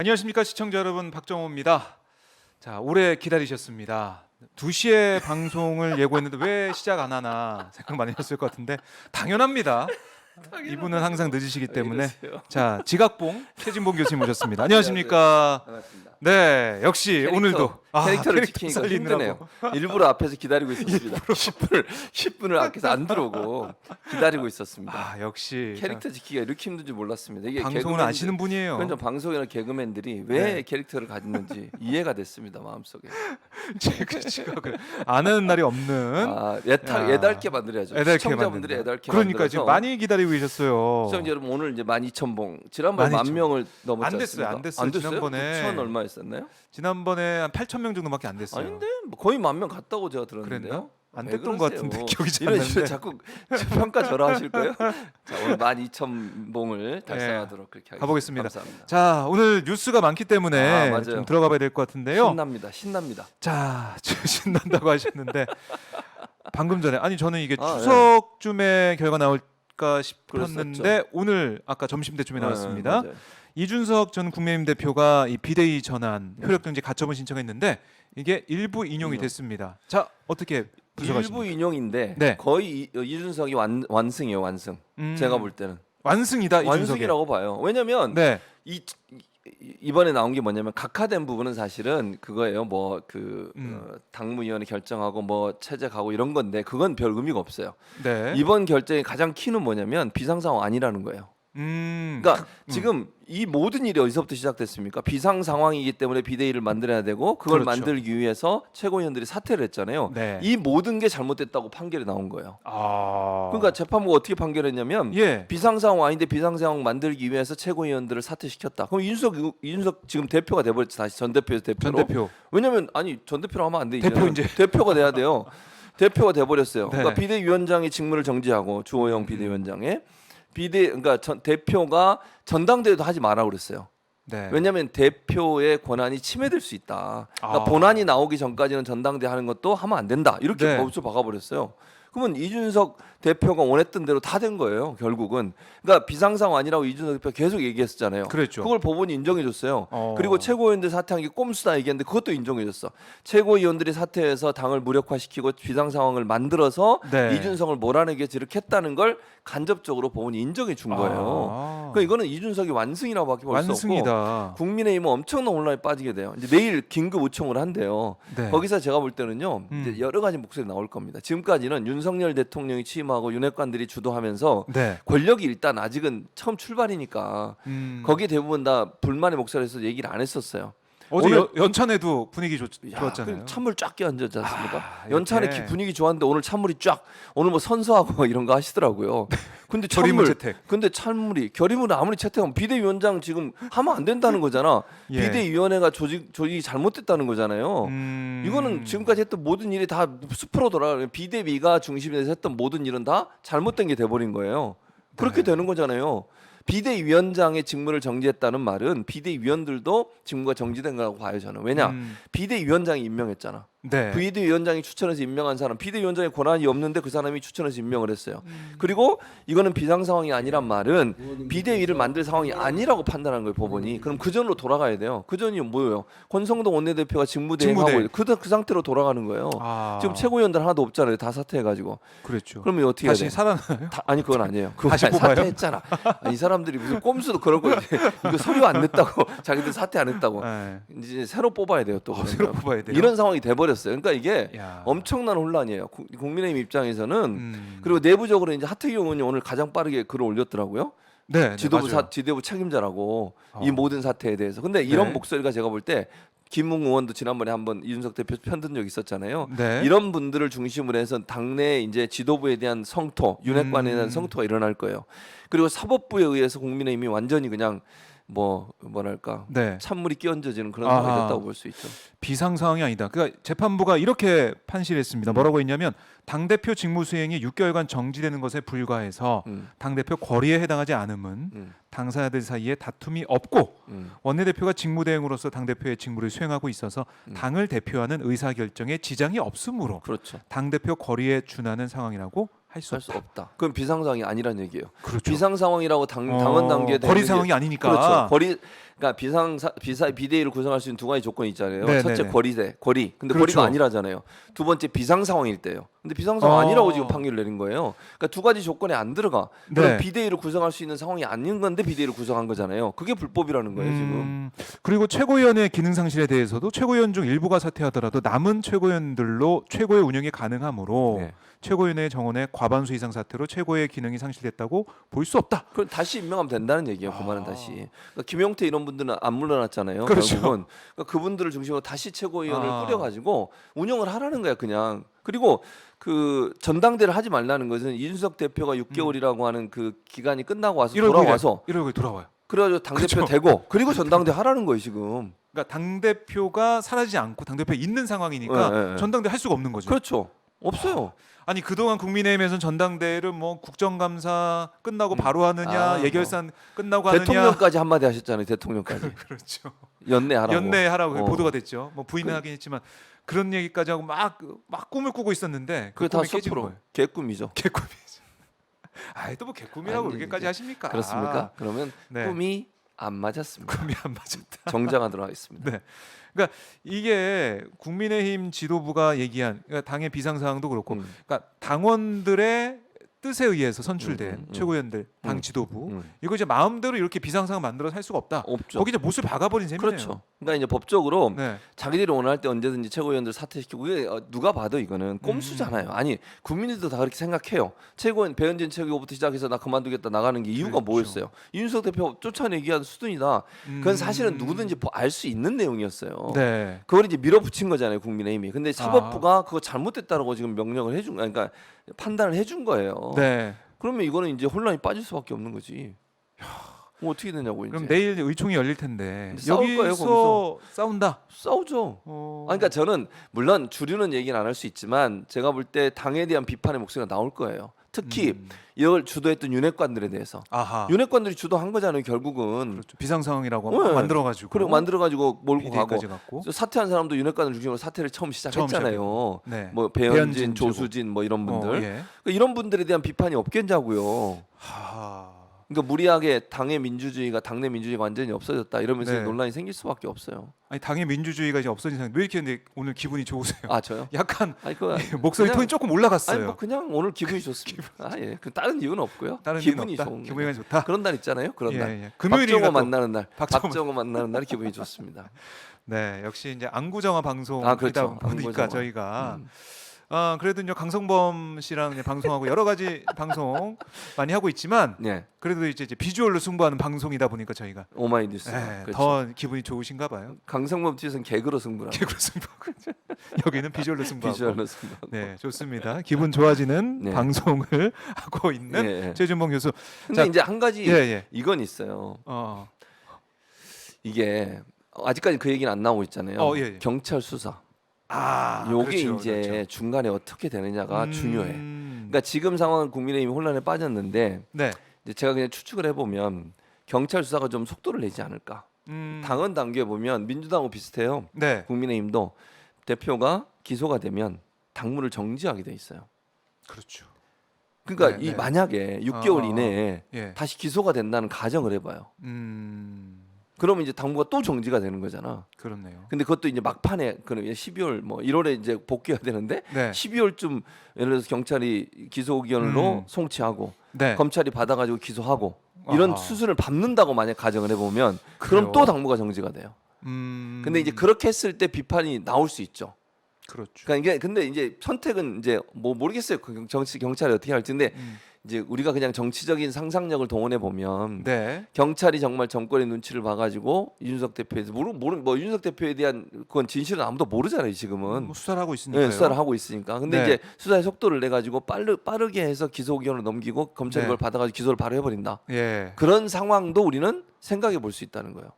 안녕하십니까 시청자 여러분, 박정호입니다. 자, 오래 기다리셨습니다. 2시에 방송을 예고했는데 왜 시작 안 하나 생각 많이 하셨을 것 같은데 당연합니다. 이분은 항상 늦으시기 때문에. 자, 지각봉 최진봉 교수님 모셨습니다. 안녕하십니까? 반갑습니다. 네, 역시 오늘도 캐릭터를 지키니까 힘드네요. 일부러 앞에서 기다리고 있었습니다. 10분을 앞에서 안 들어오고 기다리고 있었습니다. 역시 캐릭터 지키기가 이렇게 힘든지 몰랐습니다. 이게 방송을 아시는 분이에요. 그런 방송이나 개그맨들이 왜 캐릭터를 가졌는지 이해가 됐습니다. 마음속에. 제가 아는 날이 없는 애달게 만들어야죠. 시청자분들이 애달게 그러니까 지금 많이 기다리고 계셨어요. 시청자 여러분, 오늘 이제 12,000봉. 지난번 10,000명을 넘었지 않습니까? 안 됐어요. 지난번에 9,000 얼마 했었나요? 지난번에 한 8,000명 정도밖에 안 됐어요. 아닌데 거의 10,000명 갔다고 제가 들었는데요. 그랬나? 안 됐던 것 같은데 기억이 잘 안 이런 식으로 나는데. 자꾸 평가절하하실 거예요? 자, 오늘 12,000봉을 달성하도록 그렇게 가보겠습니다. 감사합니다. 자, 오늘 뉴스가 많기 때문에 맞아요. 좀 들어가봐야 될 것 같은데요. 신납니다. 자, 신난다고 하셨는데 방금 전에 저는 이게 추석쯤에 결과 나올까 싶었는데 그랬었죠. 오늘 아까 점심때쯤에 나왔습니다. 맞아요. 이준석 전 국민의힘 대표가 이 비대위 전환 효력정지 가처분 신청했는데 이게 일부 인용이 됐습니다. 자, 어떻게 분석하십니까? 일부 인용인데 네. 거의 이준석이 완승이에요. 완승. 제가 볼 때는 완승이다. 이준석의. 완승이라고 봐요. 왜냐하면 네. 이번에 나온 게 뭐냐면 각하된 부분은 사실은 그거예요. 당무위원회 결정하고 뭐 체제 가고 이런 건데 그건 별 의미가 없어요. 네. 이번 결정의 가장 키는 뭐냐면 비상상황 아니라는 거예요. 그러니까 지금 이 모든 일이 어디서부터 시작됐습니까? 비상 상황이기 때문에 비대위를 만들어야 되고 그걸 그렇죠. 만들기 위해서 최고위원들이 사퇴를 했잖아요. 네. 이 모든 게 잘못됐다고 판결이 나온 거예요. 그러니까 재판부가 어떻게 판결했냐면 비상 상황 아닌데 비상 상황 만들기 위해서 최고위원들을 사퇴시켰다. 그럼 이준석 지금 대표가 돼버렸지. 다시 전 대표에서 대표로. 전 대표. 왜냐면 전 대표로 하면 안 돼. 대표 이제 대표가 돼야 돼요. 대표가 돼버렸어요. 네. 그러니까 비대위원장의 직무를 정지하고 주호영 비대위원장의 그러니까 대표가 전당대회도 하지 마라 그랬어요. 네. 왜냐하면 대표의 권한이 침해될 수 있다. 그러니까 본안이 나오기 전까지는 전당대회 하는 것도 하면 안 된다. 이렇게 법으로 박아버렸어요. 그러면 이준석 대표가 원했던 대로 다 된 거예요. 결국은. 그러니까 비상상황 아니라고 이준석 대표가 계속 얘기했었잖아요. 그랬죠. 그걸 법원이 인정해줬어요. 그리고 최고위원들 사퇴한 게 꼼수다 얘기했는데 그것도 인정해줬어. 최고위원들이 사퇴해서 당을 무력화시키고 비상상황을 만들어서 이준석을 몰아내기 위해서 이렇게 했다는 걸 간접적으로 법원이 인정해 준 거예요. 그러니까 이거는 이준석이 완승이라고밖에 볼 수 없고 국민의힘은 엄청난 혼란에 빠지게 돼요. 이제 내일 긴급 의총을 한대요. 거기서 제가 볼 때는요, 이제 여러 가지 목소리 나올 겁니다. 지금까지는 윤석열 대통령이 취임하고 윤핵관들이 주도하면서 권력이 일단 아직은 처음 출발이니까 거기에 대부분 다 불만의 목소리에서 얘기를 안 했었어요. 오늘 연찬에도 분위기 좋았잖아요. 찬물 쫙 끼얹었지 않습니까? 연찬에 분위기 좋았는데 오늘 찬물이 쫙 오늘 뭐 선서하고 이런 거 하시더라고요. 근데 결의문 채택. 근데 찬물이 결의문을 아무리 채택하면 비대위원장 지금 하면 안 된다는 거잖아. 비대위원회가 조직이 잘못됐다는 거잖아요. 이거는 지금까지 했던 모든 일이 다 숲으로 돌아가요. 비대위가 중심이 돼서 했던 모든 일은 다 잘못된 게 돼버린 거예요. 그렇게 되는 거잖아요. 비대위원장의 직무를 정지했다는 말은 비대위원들도 직무가 정지된 거라고 봐요. 저는. 왜냐? 비대위원장이 임명했잖아. 비대위원장이 추천해서 임명한 사람, 비대위원장의 권한이 없는데 그 사람이 추천해서 임명을 했어요. 그리고 이거는 비상 상황이 아니란 말은 비대위를 만들 상황이 아니라고 판단한 거예요. 법원이. 그럼 그 전으로 돌아가야 돼요. 그 전이 뭐예요? 권성동 원내대표가 직무대행하고 그 상태로 돌아가는 거예요. 지금 최고위원들 하나도 없잖아요. 다 사퇴해가지고. 그랬죠. 그러면 어떻게 해야 돼? 다시 살아나요? 아니 그건 아니에요. 그거 다시 뽑아요? 사퇴했잖아. 이 사람들이 무슨 꼼수도 그런 거 이거 서류 안 냈다고 자기들 사퇴 안 했다고. 이제 새로 뽑아야 돼요. 또 새로 뽑아야 돼요. 이런 상황이 돼버렸어요. 그러니까 이게 엄청난 혼란이에요. 국민의힘 입장에서는. 그리고 내부적으로 이제 하태경 의원이 오늘 가장 빠르게 글을 올렸더라고요. 지도부 책임자라고 이 모든 사태에 대해서. 근데 이런 목소리가 제가 볼 때 김웅 의원도 지난번에 한번 이준석 대표 편든 적 있었잖아요. 이런 분들을 중심으로 해서 당내 이제 지도부에 대한 성토, 윤핵관에 대한 성토가 일어날 거예요. 그리고 사법부에 의해서 국민의힘이 완전히 그냥 뭐랄까 찬물이 끼얹어지는 그런 상황이 됐다고 볼 수 있죠. 비상 상황이 아니다. 그러니까 재판부가 이렇게 판시했습니다. 뭐라고 했냐면 당대표 직무 수행이 6개월간 정지되는 것에 불과해서 당대표 거리에 해당하지 않음은 당사자들 사이에 다툼이 없고 원내대표가 직무대행으로서 당대표의 직무를 수행하고 있어서 당을 대표하는 의사결정에 지장이 없으므로 당대표 거리에 준하는 상황이라고 할 수 할 수 없다. 없다. 그건 비상 상황이 아니란 얘기예요. 그렇죠. 비상 상황이라고 당원 단계에 거리 되는 상황이 게- 아니니까. 그렇죠. 거리 그러니까 비대위를 구성할 수 있는 두 가지 조건이 있잖아요. 네, 첫째 네, 네. 거리. 근데 그렇죠. 거리가 아니라잖아요. 두 번째 비상 상황일 때요. 근데 비상 상황 아니라고 지금 판결을 내린 거예요. 그러니까 두 가지 조건에 안 들어가. 그럼 네. 비대위를 구성할 수 있는 상황이 아닌 건데 비대위를 구성한 거잖아요. 그게 불법이라는 거예요, 지금. 그리고 최고위원의 기능 상실에 대해서도 최고위원 중 일부가 사퇴하더라도 남은 최고위원들로 최고의 운영이 가능하므로 네. 최고위원의 정원의 과반수 이상 사퇴로 최고의 기능이 상실됐다고 볼 수 없다. 그럼 다시 임명하면 된다는 얘기예요. 그만은 다시. 그러니까 김용태 이런 분들은 안 물러났잖아요. 그렇죠. 결국은 그러니까 그분들을 중심으로 다시 최고위원을 아. 꾸려가지고 운영을 하라는 거야, 그냥. 그리고 그 전당대를 하지 말라는 것은 이준석 대표가 6개월이라고 하는 그 기간이 끝나고 와서 1월 돌아와서 1일 1월 돌아와요. 그래가지고 당 대표 그렇죠. 되고 그리고 전당대 하라는 거예요, 지금. 그러니까 당 대표가 사라지지 않고 당 대표 있는 상황이니까 네, 네, 네. 전당대 할 수가 없는 거죠. 그렇죠. 없어요. 아니 그동안 국민의힘에서는 전당대회를 뭐 국정감사 끝나고 바로 하느냐, 아, 예결산 끝나고 하느냐. 대통령까지 한마디 하셨잖아요. 대통령까지. 그렇죠. 연내하라고. 연내하라고 어. 보도가 됐죠. 뭐 부인은 그- 하긴 했지만 그런 얘기까지 하고 막 꿈을 꾸고 있었는데 그 그게 다 꿈이 깨진 숲으로 거예요. 개꿈이죠. 개꿈이죠. 아이 또뭐 개꿈이라고 아니, 그렇게까지 이제 하십니까? 그렇습니까? 그러면 네. 꿈이 안 맞았습니다. 꿈이 안 맞았다. 정정하도록 하겠습니다. 네. 그러니까 이게 국민의힘 지도부가 얘기한 그러니까 당의 비상 사항도 그렇고, 음. 그러니까 당원들의 뜻에 의해서 선출된 음. 최고위원들, 당 음. 지도부 음. 이거 이제 마음대로 이렇게 비상 상황 만들어서 할 수가 없다. 없죠. 거기 이제 못을 박아버린 셈이네요. 그렇죠. 그러니까 이제 법적으로 네. 자기들이 원할 때 언제든지 최고위원들 사퇴시키고 그게 누가 봐도 이거는 꼼수잖아요. 아니 국민들도 다 그렇게 생각해요. 최고위원 배현진 최고부터 시작해서 나 그만두겠다 나가는 게 이유가 그렇죠. 뭐였어요? 이준석 대표 쫓아내기한 수준이다. 그건 사실은 누구든지 알 수 있는 내용이었어요. 네. 그걸 이제 밀어붙인 거잖아요, 국민의힘이. 근데 사법부가 그거 잘못됐다라고 지금 명령을 해준, 그러니까 판단을 해준 거예요. 네. 그러면 이거는 이제 혼란이 빠질 수밖에 없는 거지. 뭐 어떻게 되냐고 이제. 그럼 내일 의총이 열릴 텐데 싸울 거예요, 여기서 거기서. 싸운다. 싸우죠. 그러니까 저는 물론 주류는 얘기는 안 할 수 있지만 제가 볼 때 당에 대한 비판의 목소리가 나올 거예요. 특히 이걸 주도했던 윤핵관들에 대해서. 아하. 윤핵관들이 주도한 거잖아요, 결국은. 그렇죠. 비상 상황이라고 네. 만들어가지고 그리고 만들어가지고 몰고 가고. 비대위까지 갔고. 사퇴한 사람도 윤핵관을 중심으로 사퇴를 처음 시작했잖아요. 네. 뭐 배현진, 조수진 뭐 이런 분들. 예. 그러니까 이런 분들에 대한 비판이 없겠냐고요. 하. 그러니까 무리하게 당내 민주주의가 완전히 없어졌다 이러면서 네. 논란이 생길 수밖에 없어요. 아니 당의 민주주의가 이제 없어진 상황. 왜 이렇게 근데 오늘 기분이 좋으세요? 아 저요? 약간 아니 그 목소리 그냥- 톤이 조금 올라갔어요. 아니 뭐 그냥 오늘 기분이 좋습니다. 아 예, 그 다른 이유는 없고요. 다른 기분이 이유는 없다. 좋은 기분이 거예요. 좋다. 그런 날 있잖아요. 그런 예, 날. 예. 금요일이니까 박정호 또. 만나는 날. 박정호. 박정호 만나는 날이 기분이 좋습니다. 네, 역시 이제 안구정화 방송이다 아, 그렇죠. 보니까 안구정화. 저희가 그래도 이제 강성범 씨랑 이제 방송하고 여러 가지 방송 많이 하고 있지만 네, 그래도 이제 비주얼로 승부하는 방송이다 보니까 저희가 오마이뉴스. 그렇죠. 더 기분이 좋으신가 봐요. 강성범 TV에서는 개그로 승부라. 개그로 승부하고 여기는 비주얼로 승부하고. 비주얼로 승부. 네, 좋습니다. 기분 좋아지는 네. 방송을 하고 있는 예, 예. 최준봉 교수. 근데 자, 이제 한 가지 예, 예. 이건 있어요. 어, 이게 아직까지 그 얘기는 안 나오고 있잖아요. 예, 예. 경찰 수사. 그렇죠, 요게 이제 그렇죠. 중간에 어떻게 되느냐가 중요해. 음, 그러니까 지금 상황은 국민의힘이 혼란에 빠졌는데 네. 이제 제가 그냥 추측을 해보면 경찰 수사가 좀 속도를 내지 않을까. 당헌 단계에 보면 민주당하고 비슷해요. 네. 국민의힘도 대표가 기소가 되면 당무를 정지하게 돼 있어요. 그렇죠. 그러니까 네, 이 네. 만약에 6개월 아, 이내에 예. 다시 기소가 된다는 가정을 해봐요. 그러면 이제 당무가 또 정지가 되는 거잖아. 그렇네요. 근데 그것도 이제 막판에 그럼 12월 뭐 1월에 이제 복귀해야 되는데 네. 12월쯤 예를 들어서 경찰이 기소 의견으로 송치하고 네. 검찰이 받아가지고 기소하고 이런 아하. 수순을 밟는다고 만약 가정을 해보면 그래요? 그럼 또 당무가 정지가 돼요. 근데 이제 그렇게 했을 때 비판이 나올 수 있죠. 그렇죠. 그러니까 이게 근데 이제 선택은 이제 뭐 모르겠어요. 그 경찰이 어떻게 할지. 근데 이제 우리가 그냥 정치적인 상상력을 동원해 보면 네. 경찰이 정말 정권의 눈치를 봐가지고 이준석 대표에서 뭐 이준석 대표에 대한 그건 진실은 아무도 모르잖아요 지금은. 뭐 수사를 하고 있으니까요. 네, 수사를 하고 있으니까. 근데 네. 이제 수사의 속도를 내 가지고 빠르게 해서 기소 의견을 넘기고 검찰이 네. 그걸 받아가지고 기소를 바로 해버린다. 예. 그런 상황도 우리는 생각해 볼 수 있다는 거예요.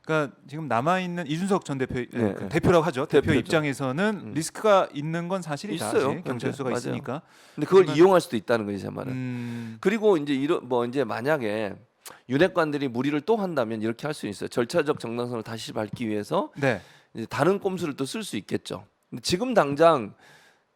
그러니까 지금 남아 있는 이준석 전 대표 네, 그 네. 대표라고 하죠. 대표 대표죠. 입장에서는 리스크가 있는 건 사실이다. 있어요. 아직. 경찰 수가 맞아요. 있으니까. 근데 그걸 하지만- 이용할 수도 있다는 거지 제 말은. 그리고 이제 이제 만약에 윤핵관들이 무리를 또 한다면 이렇게 할 수 있어요. 절차적 정당성을 다시 밟기 위해서 네. 이제 다른 꼼수를 또 쓸 수 있겠죠. 근데 지금 당장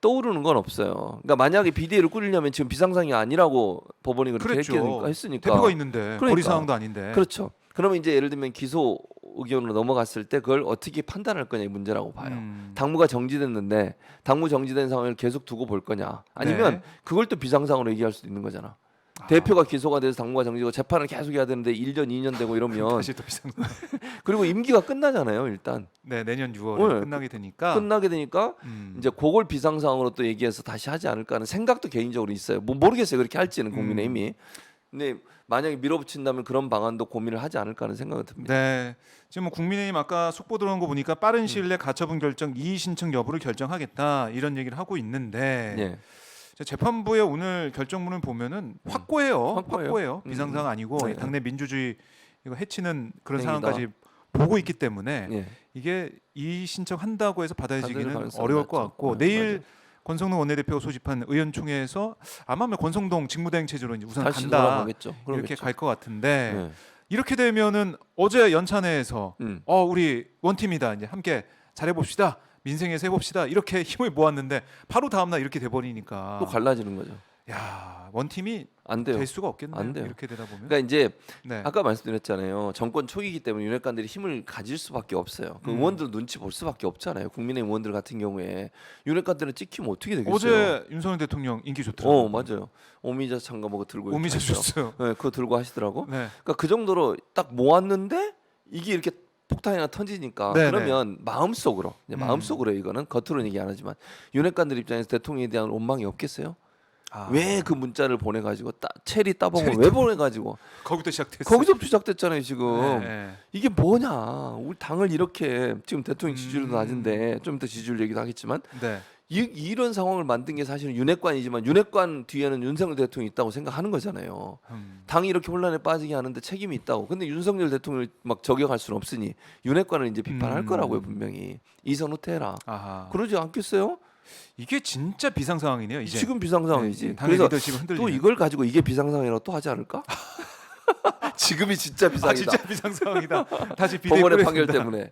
떠오르는 건 없어요. 그러니까 만약에 비대위를 꾸리려면 지금 비상상이 아니라고 법원이 그렇게 그랬죠. 했으니까. 대표가 있는데 그러니까. 거리 상황도 아닌데. 그렇죠. 그러면 이제 예를 들면 기소 의견으로 넘어갔을 때 그걸 어떻게 판단할 거냐 이 문제라고 봐요. 당무가 정지됐는데 당무 정지된 상황을 계속 두고 볼 거냐 아니면 네. 그걸 또 비상상으로 얘기할 수도 있는 거잖아. 아. 대표가 기소가 돼서 당무가 정지고 재판을 계속 해야 되는데 1년 2년 되고 이러면 다시 또 비상. 그리고 임기가 끝나잖아요. 일단 네, 내년 6월에 네. 끝나게 되니까. 끝나게 되니까 이제 그걸 비상상으로 또 얘기해서 다시 하지 않을까 하는 생각도 개인적으로 있어요. 뭐 모르겠어요. 그렇게 할지는 국민의힘이. 근데 만약에 밀어붙인다면 그런 방안도 고민을 하지 않을까 하는 생각이 듭니다. 네. 지금 뭐 국민의힘 아까 속보 들어온 거 보니까 빠른 시일 내 가처분 결정 이의 신청 여부를 결정하겠다 이런 얘기를 하고 있는데 예. 재판부의 오늘 결정문을 보면은 확고해요. 확고해요. 비상상 아니고 네. 당내 민주주의 이거 해치는 그런 행위다. 상황까지 보고 있기 때문에 예. 이게 이의 신청한다고 해서 받을 받아들이기는 가능성이 어려울 것 낮죠. 같고 네, 내일 맞아요. 권성동 원내대표가 소집한 의원총회에서 아마 권성동 직무대행 체제로 이제 우선 다시 간다 돌아가겠죠. 이렇게 그러겠죠. 갈 것 같은데 예. 이렇게 되면은 어제 연찬회에서 음. 우리 원팀이다 이제 함께 잘해봅시다 민생에서 해봅시다 이렇게 힘을 모았는데 바로 다음날 이렇게 돼버리니까 또 갈라지는 거죠. 야 원팀이 안 돼요. 될 수가 없겠네요. 안 돼요. 이렇게 되다 보면. 그러니까 이제 네. 아까 말씀드렸잖아요. 정권 초기이기 때문에 윤핵관들이 힘을 가질 수밖에 없어요. 그 의원들 눈치 볼 수밖에 없잖아요. 국민의힘 의원들 같은 경우에 윤핵관들은 찍히면 어떻게 되겠어요? 어제 윤석열 대통령 인기 좋더라고요. 맞아요. 오미자 참가 뭐 들고 이렇게 오미자 하시죠. 줬어요. 네, 그거 들고 하시더라고. 네. 그러니까 그 정도로 딱 모았는데 이게 이렇게 폭탄이나 터지니까 네네. 그러면 마음속으로 이제 마음속으로 이거는 겉으로는 얘기 안 하지만 윤핵관들 입장에서 대통령에 대한 원망이 없겠어요? 왜 그 문자를 보내가지고 체리 따봉을 왜 보내가지고 거기부터 시작됐어요. 거기서부터 시작됐잖아요 지금. 네. 이게 뭐냐 우리 당을 이렇게 지금 대통령 지지율도 낮은데 좀 이따 지지율 얘기도 하겠지만 네. 이런 상황을 만든 게 사실은 윤핵관이지만 윤핵관 뒤에는 윤석열 대통령이 있다고 생각하는 거잖아요. 당이 이렇게 혼란에 빠지게 하는데 책임이 있다고. 근데 윤석열 대통령을 막 저격할 수는 없으니 윤핵관을 이제 비판할 거라고요 분명히. 이선 후퇴해라. 아하. 그러지 않겠어요? 이게 진짜 비상 상황이네요. 이제 지금 비상상황이지. 네, 당의 그래서 리더십을 흔들리는. 또 이걸 가지고 이게 비상상황이라고 또 하지 않을까? 지금이 진짜 비상이다. 진짜 비상 상황이다. 다시 법원의 판결 비대위로 때문에.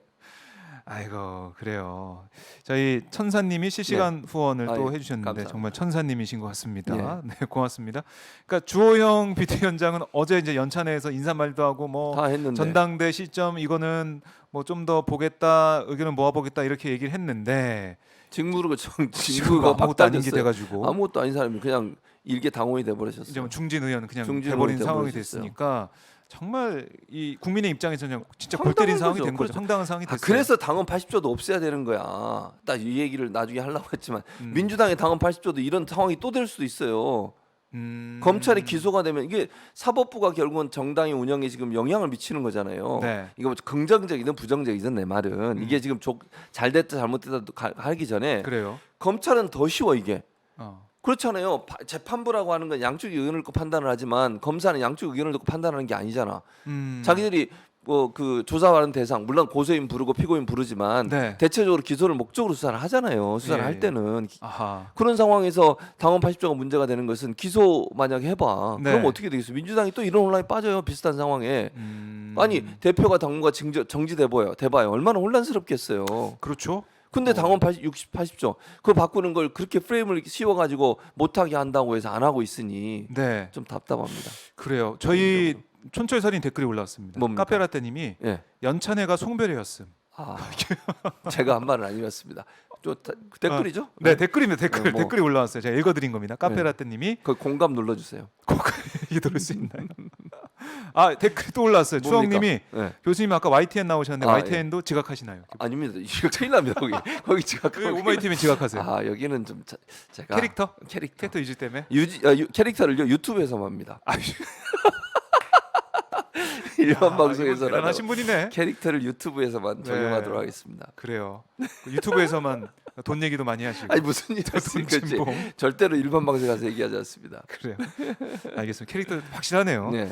아이고 그래요. 저희 천사님이 실시간 후원을 또 아이, 해주셨는데 감사합니다. 정말 천사님이신 것 같습니다. 네 고맙습니다. 그러니까 주호영 비대위원장은 어제 이제 연찬회에서 인사말도 하고 뭐 다 했는데. 전당대 시점 이거는 뭐 좀 더 보겠다 의견을 모아보겠다 이렇게 얘기를 했는데 직무가 지금 직무가 아무것도 아닌 게 박탈됐어요. 돼가지고 아무것도 아닌 사람이 그냥 일개 당원이 돼 이제 버리셨어요. 뭐 중진 의원 그냥 중진 돼버린 의원이 상황이 돼버리셨어요. 됐으니까 정말 이 국민의 입장에서는 진짜 황당한 골 때린 상황이 거죠. 된 거죠. 그렇죠. 황당한 상황이 됐어요. 그래서 당원 80조도 없애야 되는 거야. 딱 이 얘기를 나중에 하려고 했지만 음. 민주당의 당원 80조도 이런 상황이 또 될 수도 있어요. 검찰이 기소가 되면 이게 사법부가 결국은 정당의 운영에 지금 영향을 미치는 거잖아요. 네. 이거 뭐 긍정적이든 부정적이든 내 말은 이게 지금 잘 됐다 잘못됐다 하기 전에 그래요. 검찰은 더 쉬워 이게. 어. 그렇잖아요. 재판부라고 하는 건 양쪽 의견을 듣고 판단을 하지만 검사는 양쪽 의견을 듣고 판단하는 게 아니잖아. 자기들이 뭐 그 조사하는 대상 물론 고소인 부르고 피고인 부르지만 네. 대체적으로 기소를 목적으로 수사를 하잖아요. 수사를 예, 할 때는 아하. 그런 상황에서 당원 80조가 문제가 되는 것은 기소 만약 해봐. 네. 그럼 어떻게 되겠어요? 민주당이 또 이런 혼란에 빠져요. 비슷한 상황에. 아니 대표가 당무가 정지돼봐요. 얼마나 혼란스럽겠어요. 그렇죠. 근데 당원 80조 그거 바꾸는 걸 그렇게 프레임을 씌워가지고 못하게 한다고 해서 안 하고 있으니 네. 좀 답답합니다. 그래요. 저희 촌철살인 댓글이 올라왔습니다. 뭡니까? 카페라떼님이 예. 연찬회가 송별회였음. 아, 제가 한 말은 아니었습니다. 댓글이죠? 네, 댓글입니다. 댓글 뭐. 댓글이 올라왔어요. 제가 읽어드린 겁니다. 카페라떼님이 그 공감 눌러주세요. 이게 들을 수 있나요? 아 댓글이 또 올라왔어요. 뭡니까? 추억님이 네. 교수님 아까 YTN 나오셨는데 아, YTN도 지각하시나요? 아닙니다. 이거 큰일 납니다. 거기 제가 왜 오마이TV는 지각하세요? 아 여기는 좀 제가 캐릭터 캐릭터 유지 때문에? 캐릭터를요 유튜브에서만 합니다. 아, 일반 야, 방송에서는 이거 대단하신 분이네. 캐릭터를 유튜브에서만 네. 적용하도록 하겠습니다. 그래요. 그 유튜브에서만 돈 얘기도 많이 하시고. 아니 무슨 일이 돈 있을지 진봉. 절대로 일반 방송에 가서 얘기하지 않습니다. 그래요. 알겠습니다. 캐릭터 확실하네요. 네.